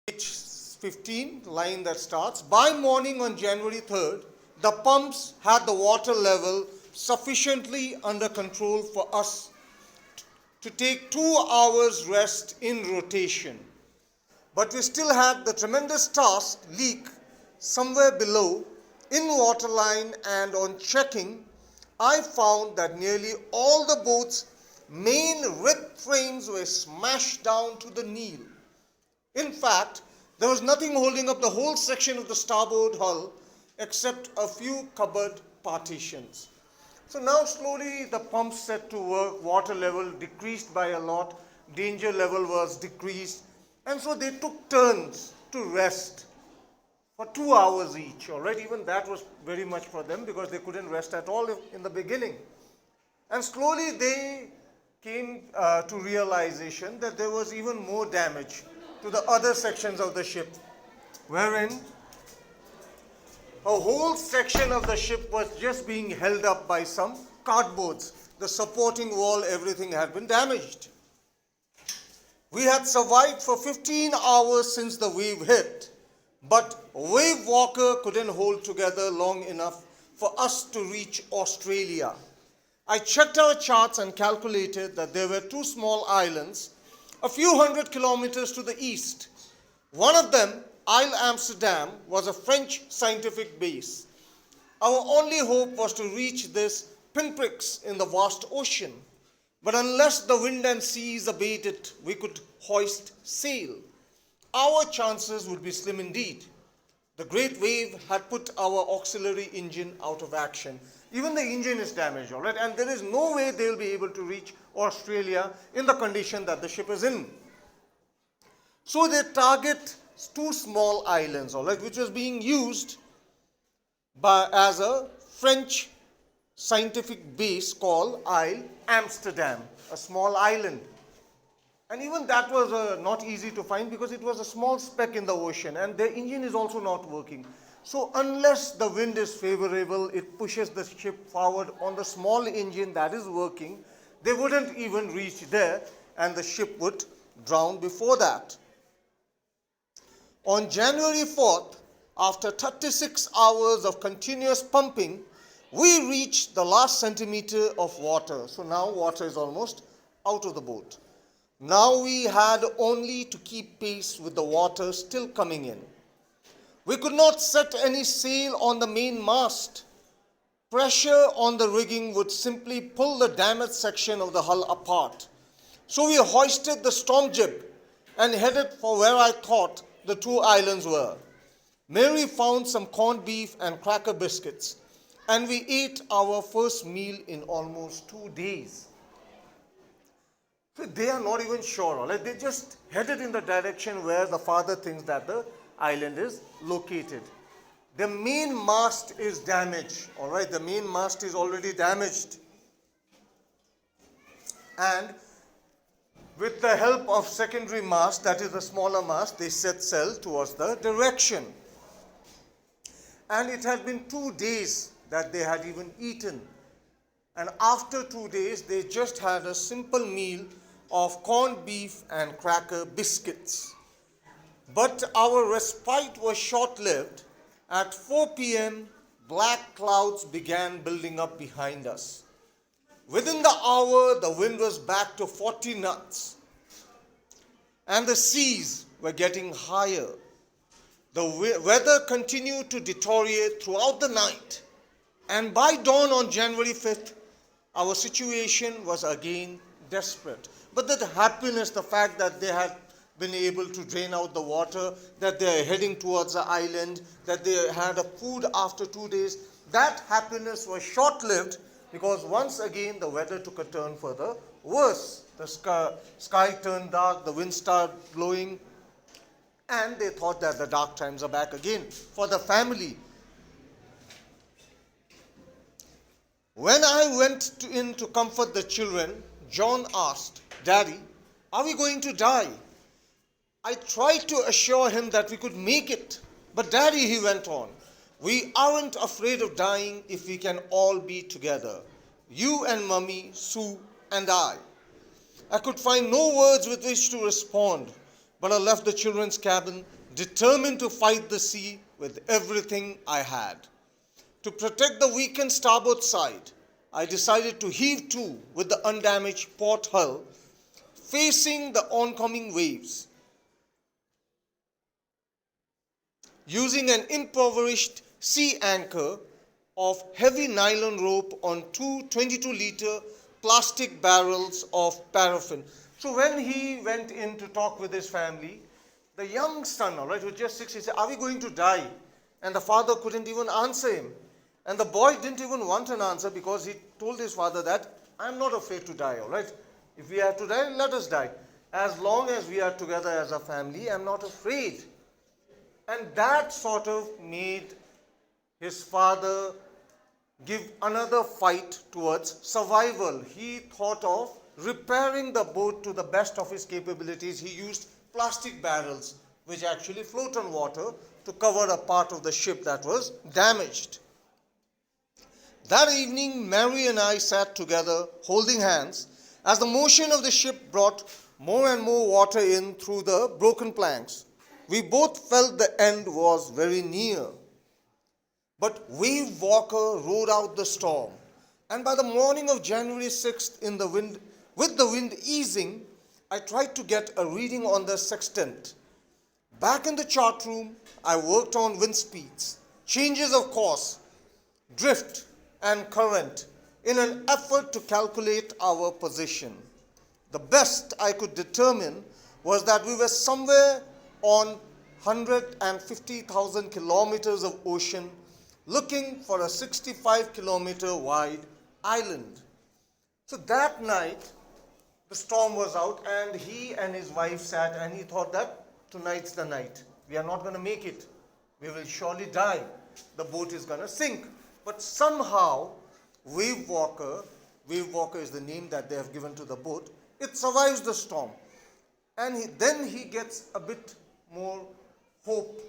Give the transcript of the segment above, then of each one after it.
Page 15, line that starts, by morning on January 3rd, the pumps had the water level sufficiently under control for us to take 2 hours rest in rotation. But we still had the tremendous task leak somewhere below in waterline, and on checking, I found that nearly all the boat's main rib frames were smashed down to the kneel. In fact, there was nothing holding up the whole section of the starboard hull except a few cupboard partitions. So now slowly the pumps set to work, water level decreased by a lot, danger level was decreased, and so they took turns to rest for 2 hours each. All right, even that was very much for them because they couldn't rest at all in the beginning. And slowly they came to realization that there was even more damage to the other sections of the ship, wherein a whole section of the ship was just being held up by some cardboards. The supporting wall, everything had been damaged. We had survived for 15 hours since the wave hit, but Wave Walker couldn't hold together long enough for us to reach Australia. I checked our charts and calculated that there were 2 small islands a few hundred kilometers to the east. One of them, Isle Amsterdam, was a French scientific base. Our only hope was to reach this pinpricks in the vast ocean. But unless the wind and seas abated, we could hoist sail. Our chances would be slim indeed. The great wave had put our auxiliary engine out of action. Even the engine is damaged, all right, and there is no way they'll be able to reach Australia in the condition that the ship is in. So they target 2 small islands, all right, which was being used as a French scientific base called Isle Amsterdam, a small island. And even that was not easy to find because it was a small speck in the ocean and their engine is also not working. So unless the wind is favorable, it pushes the ship forward on the small engine that is working. They wouldn't even reach there and the ship would drown before that. On January 4th, after 36 hours of continuous pumping, we reached the last centimeter of water. So now water is almost out of the boat. Now we had only to keep pace with the water still coming in. We could not set any sail on the main mast. Pressure on the rigging would simply pull the damaged section of the hull apart. So we hoisted the storm jib and headed for where I thought the 2 islands were. Mary found some corned beef and cracker biscuits, and we ate our first meal in almost 2 days. So they are not even sure, all right? They just headed in the direction where the father thinks that the island is located. The main mast is damaged, all right? The main mast is already damaged. And with the help of secondary mast, that is the smaller mast, they set sail towards the direction. And it had been 2 days that they had even eaten. And after 2 days, they just had a simple meal of corned beef and cracker biscuits. But our respite was short-lived. At 4 p.m., black clouds began building up behind us. Within the hour, the wind was back to 40 knots, and the seas were getting higher. The weather continued to deteriorate throughout the night, and by dawn on January 5th, our situation was again desperate. But the happiness, the fact that they had been able to drain out the water, that they are heading towards the island, that they had a food after 2 days, that happiness was short-lived because once again the weather took a turn for the worse. The sky turned dark, the wind started blowing, and they thought that the dark times are back again for the family. When I went in to comfort the children, John asked, "Daddy, are we going to die?" I tried to assure him that we could make it. "But Daddy," he went on, "we aren't afraid of dying if we can all be together. You and Mummy, Sue and I." I could find no words with which to respond, but I left the children's cabin determined to fight the sea with everything I had. To protect the weakened starboard side, I decided to heave to with the undamaged port hull, facing the oncoming waves. Using an improvised sea anchor of heavy nylon rope on two 22-liter plastic barrels of paraffin. So when he went in to talk with his family, the young son, all right, who was just 6, he said, "Are we going to die?" And the father couldn't even answer him. And the boy didn't even want an answer because he told his father that, "I'm not afraid to die, all right? If we have to die, let us die. As long as we are together as a family, I'm not afraid." And that sort of made his father give another fight towards survival. He thought of repairing the boat to the best of his capabilities. He used plastic barrels which actually float on water to cover a part of the ship that was damaged. That evening, Mary and I sat together holding hands as the motion of the ship brought more and more water in through the broken planks. We both felt the end was very near. But Wave Walker rode out the storm, and by the morning of January 6th, with the wind easing, I tried to get a reading on the sextant. Back in the chart room, I worked on wind speeds, changes of course, drift, and current in an effort to calculate our position. The best I could determine was that we were somewhere on 150,000 kilometers of ocean, looking for a 65-kilometer wide island. So that night, the storm was out, and he and his wife sat, and he thought that tonight's the night. We are not going to make it. We will surely die. The boat is going to sink. But somehow, Wave Walker is the name that they have given to the boat, it survives the storm. And then he gets a bit more hope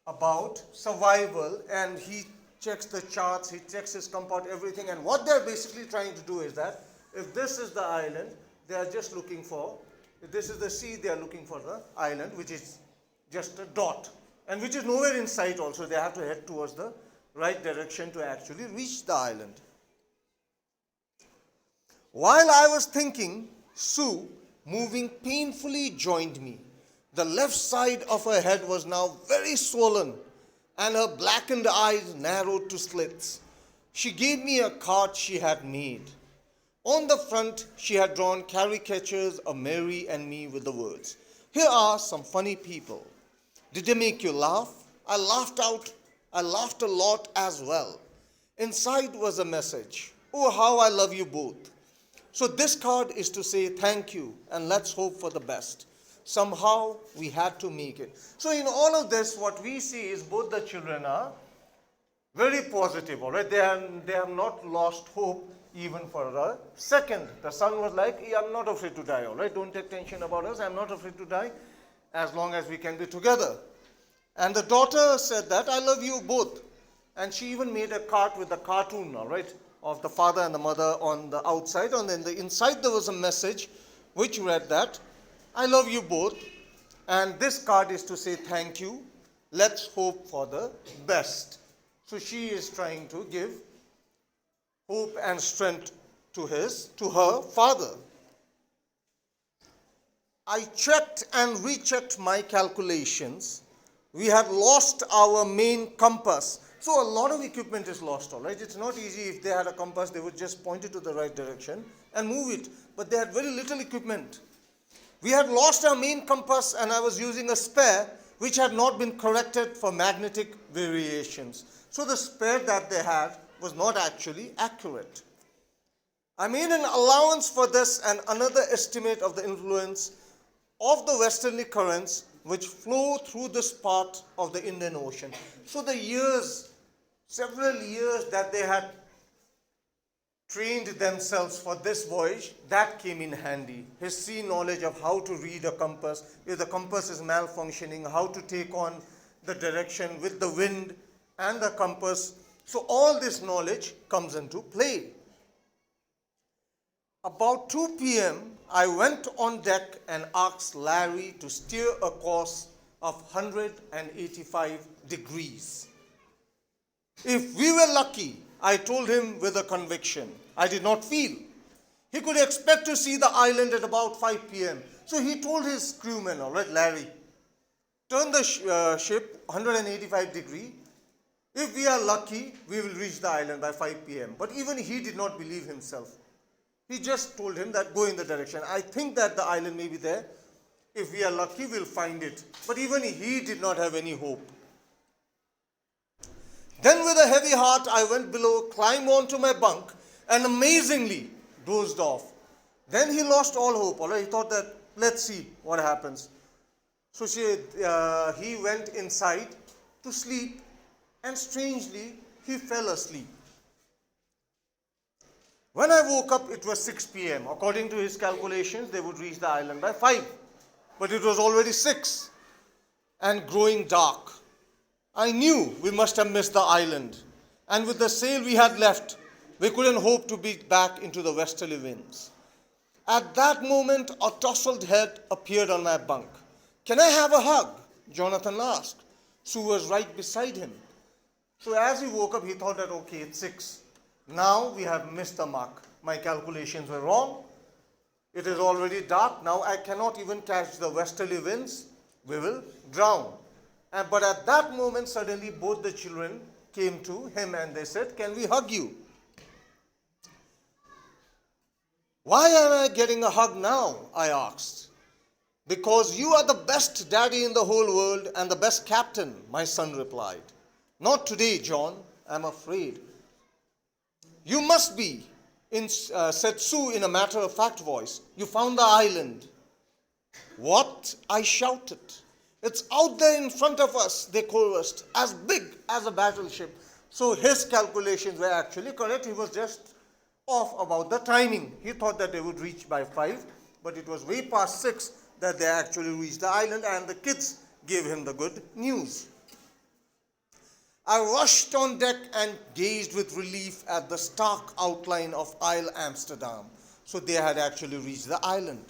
about survival, and he checks the charts, he checks his compass, everything. And what they're basically trying to do is that if this is the island, they are just looking for, if this is the sea, they are looking for the island, which is just a dot, and which is nowhere in sight also. They have to head towards the right direction to actually reach the island. While I was thinking, Sue, moving painfully, joined me. The left side of her head was now very swollen, and her blackened eyes narrowed to slits. She gave me a card she had made. On the front, she had drawn caricatures of Mary and me with the words, "Here are some funny people. Did they make you laugh?" I laughed a lot as well. Inside was a message, "Oh, how I love you both." So this card is to say thank you, and let's hope for the best. Somehow we had to make it. So in all of this, what we see is both the children are very positive, all right? They have not lost hope even for a second. The son was like, "I'm not afraid to die, all right? Don't take tension about us. I'm not afraid to die as long as we can be together." And the daughter said that, "I love you both." And she even made a card with a cartoon, all right, of the father and the mother on the outside. And then the inside there was a message which read that, "I love you both." And this card is to say thank you. Let's hope for the best. So she is trying to give hope and strength to her father. I checked and rechecked my calculations. We had lost our main compass. So a lot of equipment is lost, all right? It's not easy. If they had a compass, they would just point it to the right direction and move it. But they had very little equipment. We had lost our main compass, and I was using a spare which had not been corrected for magnetic variations. So the spare that they had was not actually accurate. I made an allowance for this and another estimate of the influence of the westerly currents which flow through this part of the Indian Ocean. So the years, several years that they had trained themselves for this voyage, that came in handy. His sea knowledge of how to read a compass, if the compass is malfunctioning, how to take on the direction with the wind and the compass. So all this knowledge comes into play. About 2 p.m., I went on deck and asked Larry to steer a course of 185 degrees. If we were lucky, I told him with a conviction, I did not feel. He could expect to see the island at about 5 p.m. So he told his crewmen, all right, Larry, turn the ship 185 degree. If we are lucky, we will reach the island by 5 p.m. But even he did not believe himself. He just told him that go in the direction. I think that the island may be there. If we are lucky, we'll find it. But even he did not have any hope. Then with a heavy heart, I went below, climbed onto my bunk, and amazingly dozed off. Then he lost all hope. All right, he thought that, let's see what happens. So he went inside to sleep, and strangely, he fell asleep. When I woke up, it was 6 p.m. According to his calculations, they would reach the island by 5. But it was already 6 and growing dark. I knew we must have missed the island. And with the sail we had left, we couldn't hope to beat back into the westerly winds. At that moment, a tousled head appeared on my bunk. Can I have a hug? Jonathan asked. Sue was right beside him. So as he woke up, he thought that, okay, it's 6. Now we have missed the mark. My calculations were wrong. It is already dark. Now I cannot even catch the westerly winds. We will drown. But at that moment, suddenly both the children came to him and they said, can we hug you? Why am I getting a hug now? I asked. Because you are the best daddy in the whole world and the best captain, my son replied. Not today, John. I'm afraid. You must be, said Sue in a matter-of-fact voice. You found the island. What? I shouted. It's out there in front of us, they chorused, as big as a battleship. So his calculations were actually correct. He was just off about the timing. He thought that they would reach by 5, but it was way past 6 that they actually reached the island, and the kids gave him the good news. I rushed on deck and gazed with relief at the stark outline of Isle Amsterdam. So they had actually reached the island.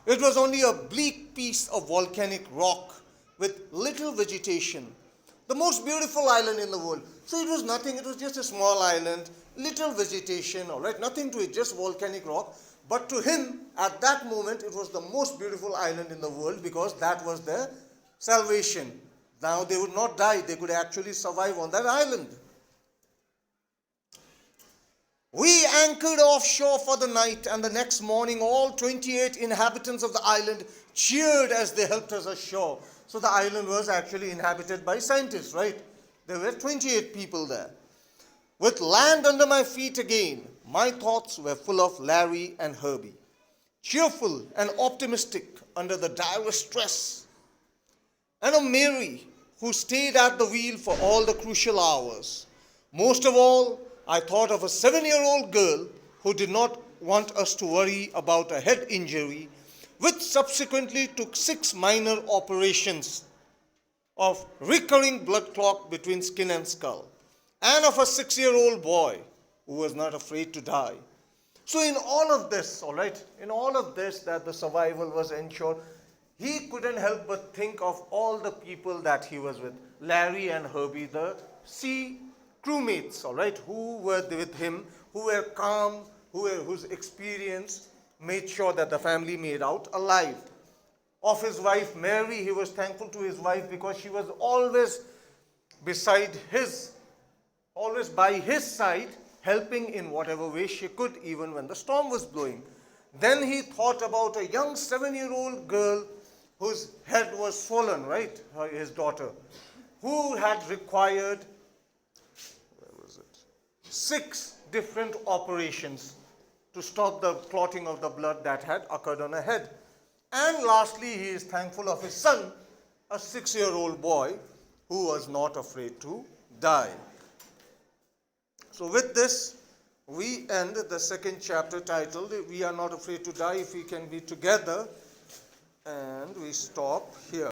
It was only a bleak piece of volcanic rock with little vegetation. The most beautiful island in the world. So it was nothing, it was just a small island, little vegetation, all right, nothing to it, just volcanic rock. But to him, at that moment, it was the most beautiful island in the world because that was their salvation. Now they would not die, they could actually survive on that island. We anchored offshore for the night, and the next morning all 28 inhabitants of the island cheered as they helped us ashore. So the island was actually inhabited by scientists, right? There were 28 people there. With land under my feet again, my thoughts were full of Larry and Herbie. Cheerful and optimistic under the direst stress. And of Mary, who stayed at the wheel for all the crucial hours. Most of all, I thought of a 7-year-old girl who did not want us to worry about a head injury, which subsequently took 6 minor operations of recurring blood clot between skin and skull, and of a 6-year-old boy who was not afraid to die. So in all of this, all right, in all of this that the survival was ensured, he couldn't help but think of all the people that he was with. Larry and Herbie, the sea crewmates, all right, who were with him, who were calm, whose experience made sure that the family made out alive. Of his wife Mary, he was thankful to his wife because she was always by his side, helping in whatever way she could, even when the storm was blowing. Then he thought about a young 7-year-old girl whose head was swollen, right, his daughter, who had required 6 different operations to stop the clotting of the blood that had occurred on her head. And lastly, he is thankful of his son, a 6-year-old boy who was not afraid to die. So with this, we end the second chapter titled, We Are Not Afraid to Die If We Can Be Together, and we stop here.